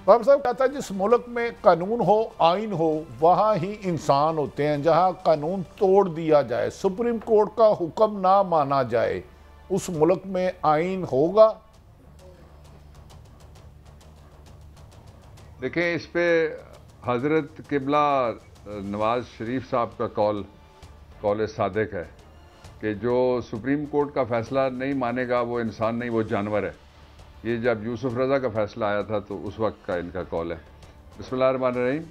बाबा साहब कहता है जिस मुल्क में कानून हो, आइन हो, वहाँ ही इंसान होते हैं। जहाँ कानून तोड़ दिया जाए, सुप्रीम कोर्ट का हुक्म ना माना जाए, उस मुल्क में आइन होगा? देखें, इस पे हज़रत किबला नवाज शरीफ साहब का कौल सादिक है कि जो सुप्रीम कोर्ट का फैसला नहीं मानेगा वो इंसान नहीं, वो जानवर है। ये जब यूसुफ रज़ा का फैसला आया था तो उस वक्त का इनका कौल है। बिस्मिल्लाहिर्रहमानिर्रहीम।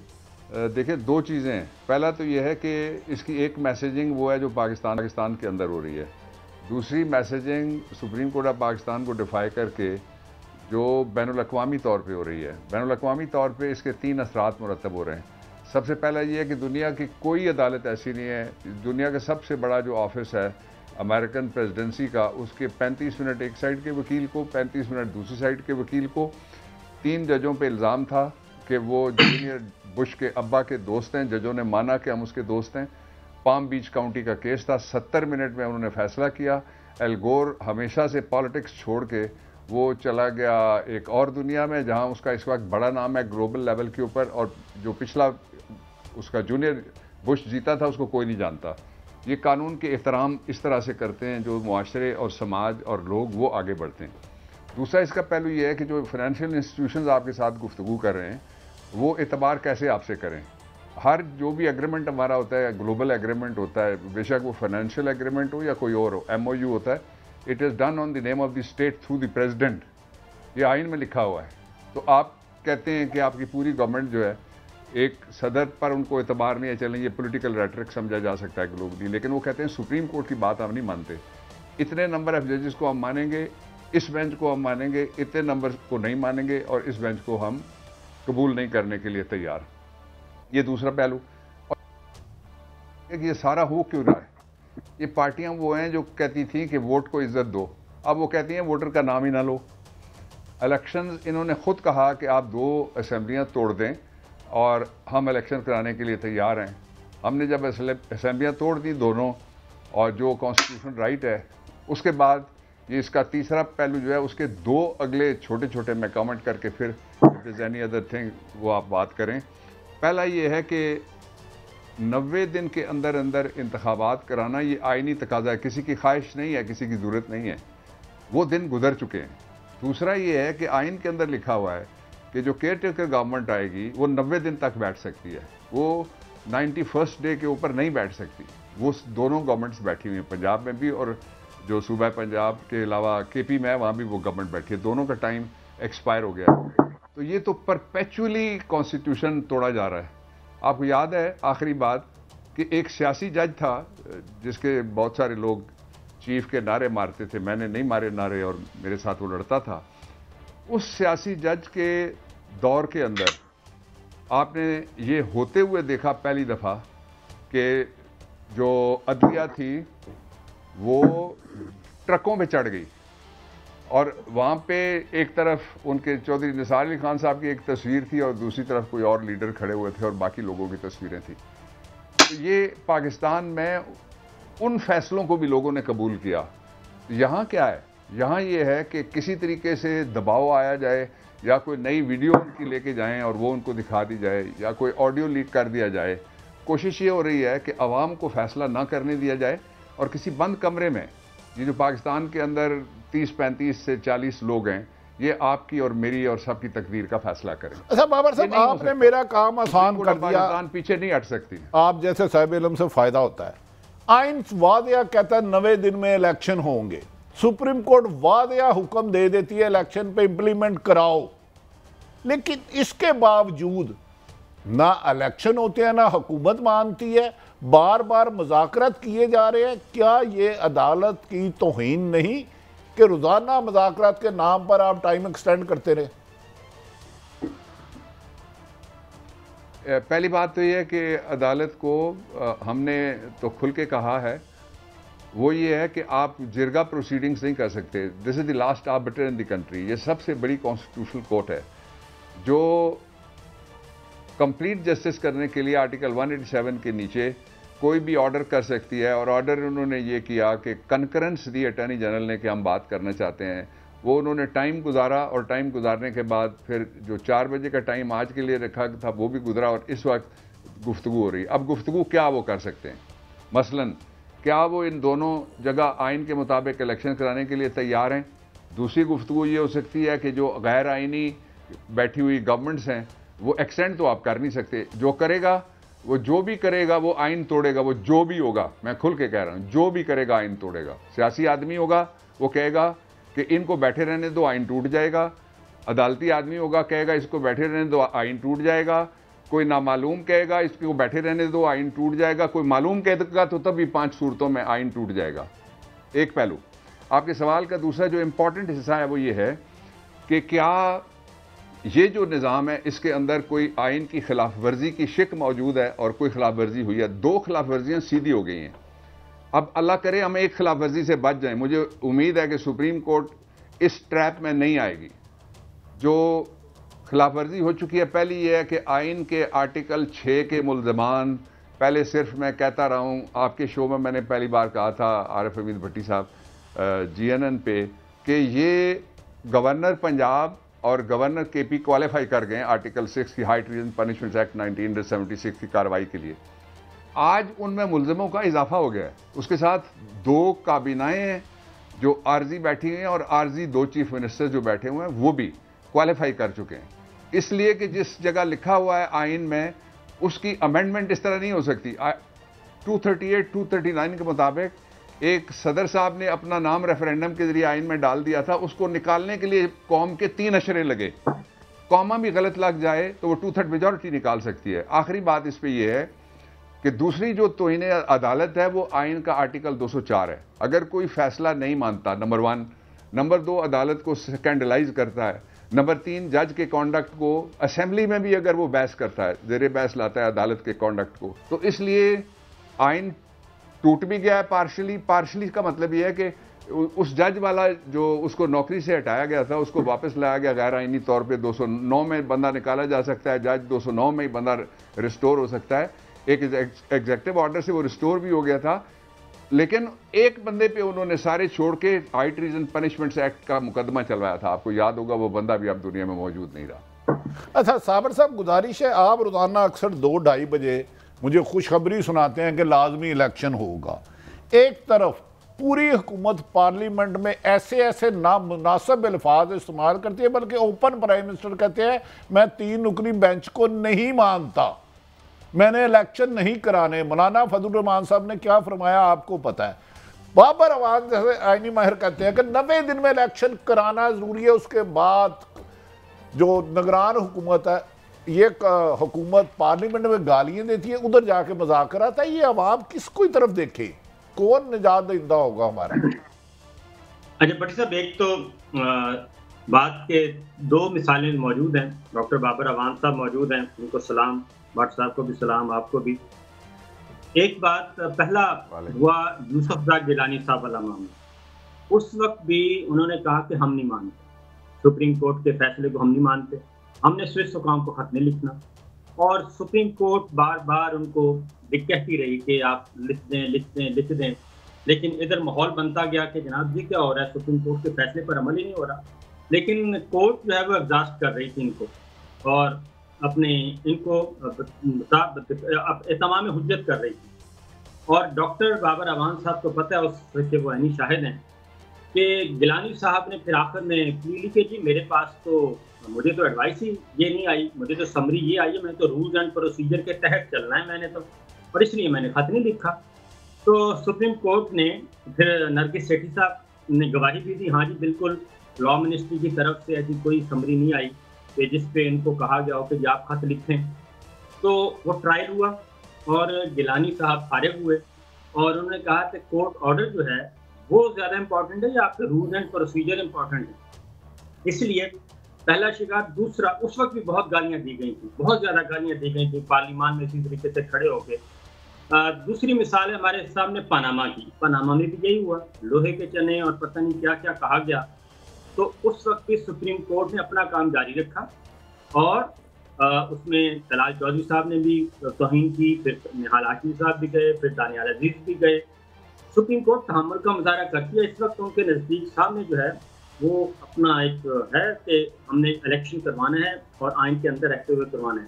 देखिए, दो चीज़ें हैं। पहला तो ये है कि इसकी एक मैसेजिंग वो है जो पाकिस्तान के अंदर हो रही है। दूसरी messaging supreme court of Pakistan को डिफाई करके जो बैनुल-अक़वामी तौर पे हो रही है। बैनुल-अक़वामी तौर पे इसके 3 असरात मुरतब हो रहे हैं। सबसे पहला ये है कि दुनिया की कोई अदालत ऐसी नहीं है, दुनिया का सबसे बड़ा जो ऑफिस है अमेरिकन प्रेसिडेंसी का, उसके 35 मिनट एक साइड के वकील को, 35 मिनट दूसरी साइड के वकील को। 3 जजों पे इल्ज़ाम था कि वो जूनियर बुश के अब्बा के दोस्त हैं। जजों ने माना कि हम उसके दोस्त हैं। पाम बीच काउंटी का केस था, 70 मिनट में उन्होंने फैसला किया। एल गोर हमेशा से पॉलिटिक्स छोड़ के वो चला गया एक और दुनिया में जहां उसका इस वक्त बड़ा नाम है ग्लोबल लेवल के ऊपर, और जो पिछला उसका जूनियर बुश जीता था उसको कोई नहीं जानता। ये कानून के एहतराम इस तरह से करते हैं जो मुआशरे और समाज और लोग वो आगे बढ़ते हैं। दूसरा इसका पहलू ये है कि जो फाइनेंशियल इंस्टीट्यूशंस आपके साथ गुफ्तगू कर रहे हैं वो एतबार कैसे आपसे करें। हर जो भी एग्रीमेंट हमारा होता है, ग्लोबल एग्रीमेंट होता है, बेशक वो फाइनेंशियल एग्रीमेंट हो या कोई और हो, MOU होता है, it is done on the name of the state through the president. ये आइन में लिखा हुआ है। तो आप कहते हैं कि आपकी पूरी गवर्नमेंट जो है, एक सदर पर उनको एतबार नहीं है, चलें ये पॉलिटिकल रेटरिक समझा जा सकता है ग्लोबली, लेकिन वो कहते हैं सुप्रीम कोर्ट की बात हम नहीं मानते। इतने नंबर ऑफ जजेस को हम मानेंगे, इस बेंच को हम मानेंगे, इतने नंबर को नहीं मानेंगे और इस बेंच को हम कबूल नहीं करने के लिए तैयार। ये दूसरा पहलू। और ये सारा हो क्यों रहा है? ये पार्टियां वो हैं जो कहती थी कि वोट को इज्जत दो, अब वो कहती हैं वोटर का नाम ही ना लो। इलेक्शन इन्होंने खुद कहा कि आप 2 असेंबलियां तोड़ दें और हम इलेक्शन कराने के लिए तैयार हैं। हमने जब असेंबलियां तोड़ दी दोनों, और जो कॉन्स्टिट्यूशन राइट है, उसके बाद ये इसका तीसरा पहलू जो है उसके 2 अगले छोटे छोटे मैं कमेंट करके फिर if is any other thing वो आप बात करें। पहला ये है कि 90 दिन के अंदर अंदर इंतखाबात कराना ये आइनी तकाजा है, किसी की ख्वाहिश नहीं है, किसी की ज़रूरत नहीं है, वो दिन गुजर चुके हैं। दूसरा ये है कि आइन के अंदर लिखा हुआ है कि जो केयर टेकर गवर्नमेंट आएगी वो 90 दिन तक बैठ सकती है, वो 91st डे के ऊपर नहीं बैठ सकती। वो दोनों गवर्नमेंट्स बैठी हुई हैं, पंजाब में भी और जो सूबा पंजाब के अलावा KP में है वहाँ भी वो गवर्नमेंट बैठी है, दोनों का टाइम एक्सपायर हो गया। तो ये तो परपेचुअली कॉन्स्टिट्यूशन तोड़ा जा रहा है। आपको याद है आखिरी बात कि एक सियासी जज था जिसके बहुत सारे लोग चीफ के नारे मारते थे, मैंने नहीं मारे नारे और मेरे साथ वो लड़ता था। उस सियासी जज के दौर के अंदर आपने ये होते हुए देखा पहली दफ़ा कि जो अदलिया थी वो ट्रकों पे चढ़ गई और वहाँ पे एक तरफ उनके चौधरी निसार अली खान साहब की एक तस्वीर थी और दूसरी तरफ कोई और लीडर खड़े हुए थे और बाकी लोगों की तस्वीरें थी। तो ये पाकिस्तान में उन फैसलों को भी लोगों ने कबूल किया। यहाँ क्या है? यहाँ ये है कि किसी तरीके से दबाव आया जाए या कोई नई वीडियो उनकी लेके जाएं और वो उनको दिखा दी जाए या कोई ऑडियो लीक कर दिया जाए। कोशिश ये हो रही है कि अवाम को फैसला ना करने दिया जाए और किसी बंद कमरे में, ये जो पाकिस्तान के अंदर 30-35 से 40 लोग हैं, ये आपकी और मेरी और सबकी तकदीर का फैसला करें। अच्छा बाबर साहब, आपने मेरा काम आसान कर दिया। पाकिस्तान पीछे नहीं हट सकती। आप जैसे साहिब इल्म से फायदा होता है। आइन वादिया कहता है 90 दिन में इलेक्शन होंगे, सुप्रीम कोर्ट वादिया हुक्म दे देती है इलेक्शन पे इंप्लीमेंट कराओ, लेकिन इसके बावजूद ना इलेक्शन होते हैं ना हुकूमत मानती है, बार बार मुज़ाकरत किए जा रहे हैं। क्या ये अदालत की तौहीन नहीं कि रोज़ाना मुज़ाकरत के नाम पर आप टाइम एक्सटेंड करते रहे? पहली बात तो ये है कि अदालत को हमने तो खुल के कहा है, वो ये है कि आप जिरगा प्रोसीडिंग्स नहीं कर सकते। This is the last arbiter in the country. ये सबसे बड़ी कॉन्स्टिट्यूशनल कोर्ट है जो कंप्लीट जस्टिस करने के लिए आर्टिकल 187 के नीचे कोई भी ऑर्डर कर सकती है। और ऑर्डर उन्होंने ये किया कि कंकरेंस दी अटॉर्नी जनरल ने कि हम बात करना चाहते हैं, वो उन्होंने टाइम गुजारा और टाइम गुजारने के बाद फिर जो 4 बजे का टाइम आज के लिए रखा था वो भी गुजरा और इस वक्त गुफ्तगू हो रही है। अब गुफ्तगू क्या वो कर सकते हैं? मसलन क्या वो इन दोनों जगह आइन के मुताबिक इलेक्शन कराने के लिए तैयार हैं? दूसरी गुफ्तगू ये हो सकती है कि जो गैर आइनी बैठी हुई गवर्नमेंट्स हैं वो एक्सटेंड तो आप कर नहीं सकते, जो करेगा वो जो भी करेगा वो आइन तोड़ेगा, वो जो भी होगा, मैं खुल के कह रहा हूँ, जो भी करेगा आइन तोड़ेगा। सियासी आदमी होगा वो कहेगा कि इनको बैठे रहने दो, आइन टूट जाएगा। अदालती आदमी होगा कहेगा इसको बैठे रहने दो, आइन टूट जाएगा। कोई नामालूम कहेगा इसको बैठे रहने दो, आइन टूट जाएगा। कोई मालूम कहेगा तो तब भी 5 सूरतों में आइन टूट जाएगा। एक पहलू। आपके सवाल का दूसरा जो इंपॉर्टेंट हिस्सा है वो ये है कि क्या ये जो निज़ाम है इसके अंदर कोई आइन की खिलाफ वर्जी की शिक मौजूद है और कोई खिलाफ वर्जी हुई है। 2 खिलाफ वर्जियाँ सीधी हो गई हैं। अब अल्लाह करे हम एक खिलाफ वर्जी से बच जाएं। मुझे उम्मीद है कि सुप्रीम कोर्ट इस ट्रैप में नहीं आएगी। जो खिलाफ वर्जी हो चुकी है, पहली ये है कि आइन के आर्टिकल 6 के मुल्ज़मान, पहले सिर्फ मैं कहता रहा हूँ, आपके शो में मैंने पहली बार कहा था आरिफ हमीद भट्टी साहब GNN पे कि ये गवर्नर पंजाब और गवर्नर KP क्वालिफाई कर गए आर्टिकल 6 की हाई ट्रीजन पनिशमेंट्स एक्ट 1976 की कार्रवाई के लिए। आज उनमें मुलजमों का इजाफा हो गया है। उसके साथ 2 काबीनाएं हैं जो आर्जी बैठी हैं और आर्जी 2 चीफ मिनिस्टर जो बैठे हुए हैं वो भी क्वालिफाई कर चुके हैं। इसलिए कि जिस जगह लिखा हुआ है आइन में उसकी अमेंडमेंट इस तरह नहीं हो सकती। 238, 239 के मुताबिक एक सदर साहब ने अपना नाम रेफरेंडम के जरिए आइन में डाल दिया था, उसको निकालने के लिए कौम के 3 अशरे लगे। कौमा भी गलत लग जाए तो वो 2/3 मेजॉरिटी निकाल सकती है। आखिरी बात इस पे ये है कि दूसरी जो तौहीन अदालत है वो आइन का आर्टिकल 204 है। अगर कोई फैसला नहीं मानता, नंबर 1, नंबर 2 अदालत को स्कैंडलाइज करता है, नंबर 3 जज के कॉन्डक्ट को असेंबली में भी अगर वो बहस करता है, जेरे बहस लाता है अदालत के कॉन्डक्ट को, तो इसलिए आइन टूट भी गया है पार्शली। पार्शली का मतलब यह है कि उस जज वाला जो उसको नौकरी से हटाया गया था उसको वापस लाया गया गैर आइनी तौर पे। 209 में बंदा निकाला जा सकता है, जज 209 में ही बंदा रिस्टोर हो सकता है। एक एग्जेक्टिव ऑर्डर से वो रिस्टोर भी हो गया था, लेकिन एक बंदे पे उन्होंने सारे छोड़ के हाई ट्रीजन पनिशमेंट्स एक्ट का मुकदमा चलवाया था। आपको याद होगा वो बंदा भी अब दुनिया में मौजूद नहीं रहा। अच्छा साबर साहब, गुजारिश है, आप रोजाना अक्सर 2-2:30 बजे मुझे खुशखबरी सुनाते हैं कि लाजमी इलेक्शन होगा। एक तरफ पूरी हुकूमत पार्लियामेंट में ऐसे ऐसे नामुनासिब अल्फाज इस्तेमाल करती है, बल्कि ओपन प्राइम मिनिस्टर कहते हैं मैं 3 रुकनी बेंच को नहीं मानता, मैंने इलेक्शन नहीं कराने। मौलाना फजल रहमान साहब ने क्या फरमाया आपको पता है। बाबर अवान जैसे आईनी माहिर कहते हैं कि 90 दिन में इलेक्शन कराना जरूरी है। उसके बाद जो निगरान हुकूमत है, ये हुकूमत पार्लियामेंट में गालियां देती है, उधर जाके मजाक कराता है। ये अवाम किसको तरफ देखे, कौन निजात दहिंदा होगा हमारा? अच्छा भट्टी साहब, एक तो बात के 2 मिसालें मौजूद हैं। डॉक्टर बाबर अवान साहब मौजूद हैं, उनको सलाम, भट्ट साहब को भी सलाम, आपको भी। एक बात, पहला हुआ यूसुफ जाग गिलानी साहब वाला मामला। उस वक्त भी उन्होंने कहा कि हम नहीं मानते, सुप्रीम कोर्ट के फैसले को हम नहीं मानते, हमने स्विस हुकाम को खत नहीं लिखना। और सुप्रीम कोर्ट बार बार उनको कहती रही कि आप लिख दें। लेकिन इधर माहौल बनता गया कि जनाब ये क्या हो रहा है, सुप्रीम कोर्ट के फैसले पर अमल ही नहीं हो रहा। लेकिन कोर्ट जो है वो एग्जॉस्ट कर रही थी इनको और अपने इनको तमाम हुज्जत कर रही थी। और डॉक्टर बाबर अवान साहब को पता है, उसके वो अहनी शाहिद हैं कि गिलानी साहब ने फिर आखिर में क्लियरली कि जी मेरे पास तो, मुझे तो एडवाइस ही ये नहीं आई, मुझे तो समरी ये आई है, मैंने तो रूल्स एंड प्रोसीजर के तहत चलना है मैंने तो, और इसलिए मैंने खत नहीं लिखा। तो सुप्रीम कोर्ट ने फिर नरगिस सेठी साहब ने गवाही भी दी, हाँ जी बिल्कुल लॉ मिनिस्ट्री की तरफ से ऐसी कोई समरी नहीं आई कि जिस पे इनको कहा गया हो कि जी आप खत लिखें। तो वो ट्रायल हुआ और गिलानी साहब फारिग हुए और उन्होंने कहा कि कोर्ट ऑर्डर जो है वो ज़्यादा इंपॉर्टेंट है या आपके रूल्स एंड प्रोसीजर इंपॉर्टेंट है। इसलिए पहला शिकार। दूसरा, उस वक्त भी बहुत गालियां दी गई थी, बहुत ज़्यादा गालियां दी गई थी पार्लियामान में इसी तरीके से खड़े होके। दूसरी मिसाल है हमारे सामने पनामा की। पनामा में भी यही हुआ, लोहे के चने और पता नहीं क्या क्या कहा गया। तो उस वक्त भी सुप्रीम कोर्ट ने अपना काम जारी रखा और उसमें तलाल चौधरी साहब ने भी तौहीन की, फिर निहाल हाशमी साहब भी गए, फिर दानियाल अजीज भी गए। सुप्रीम कोर्ट तहम्मुल का मुजाहरा करती है। इस वक्त उनके नज़दीक सामने जो है वो अपना एक है कि हमने इलेक्शन करवाना है और आइन के अंदर रहते हुए करवाना है।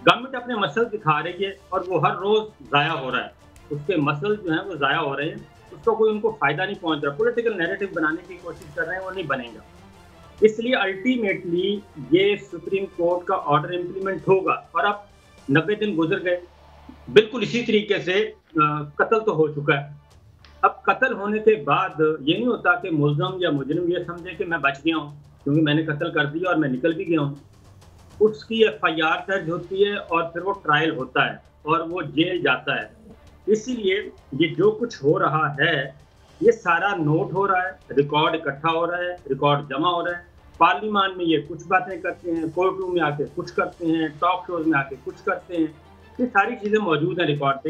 गवर्नमेंट अपने मसल दिखा रही है और वो हर रोज़ ज़ाया हो रहा है। उसके मसल जो हैं वो ज़ाया हो रहे हैं, उसका कोई उनको फ़ायदा नहीं पहुँच रहा। पॉलिटिकल नैरेटिव बनाने की कोशिश कर रहे हैं, वो नहीं बनेगा। इसलिए अल्टीमेटली ये सुप्रीम कोर्ट का ऑर्डर इम्प्लीमेंट होगा और अब 90 दिन गुज़र गए। बिल्कुल इसी तरीके से कत्ल तो हो चुका है। अब कत्ल होने के बाद ये नहीं होता कि मुल्ज़म या मुजरिम ये समझे कि मैं बच गया हूँ, क्योंकि मैंने कत्ल कर दिया और मैं निकल भी गया हूँ। उसकी एफआईआर दर्ज होती है और फिर वो ट्रायल होता है और वो जेल जाता है। इसीलिए ये जो कुछ हो रहा है, ये सारा नोट हो रहा है, रिकॉर्ड इकट्ठा हो रहा है, रिकॉर्ड जमा हो रहा है। पार्लियामान में ये कुछ बातें करते हैं, कोर्ट रूम में आके कुछ करते हैं, टॉक शोज़ में आके कुछ करते हैं। ये सारी चीज़ें मौजूद हैं रिकॉर्ड पे।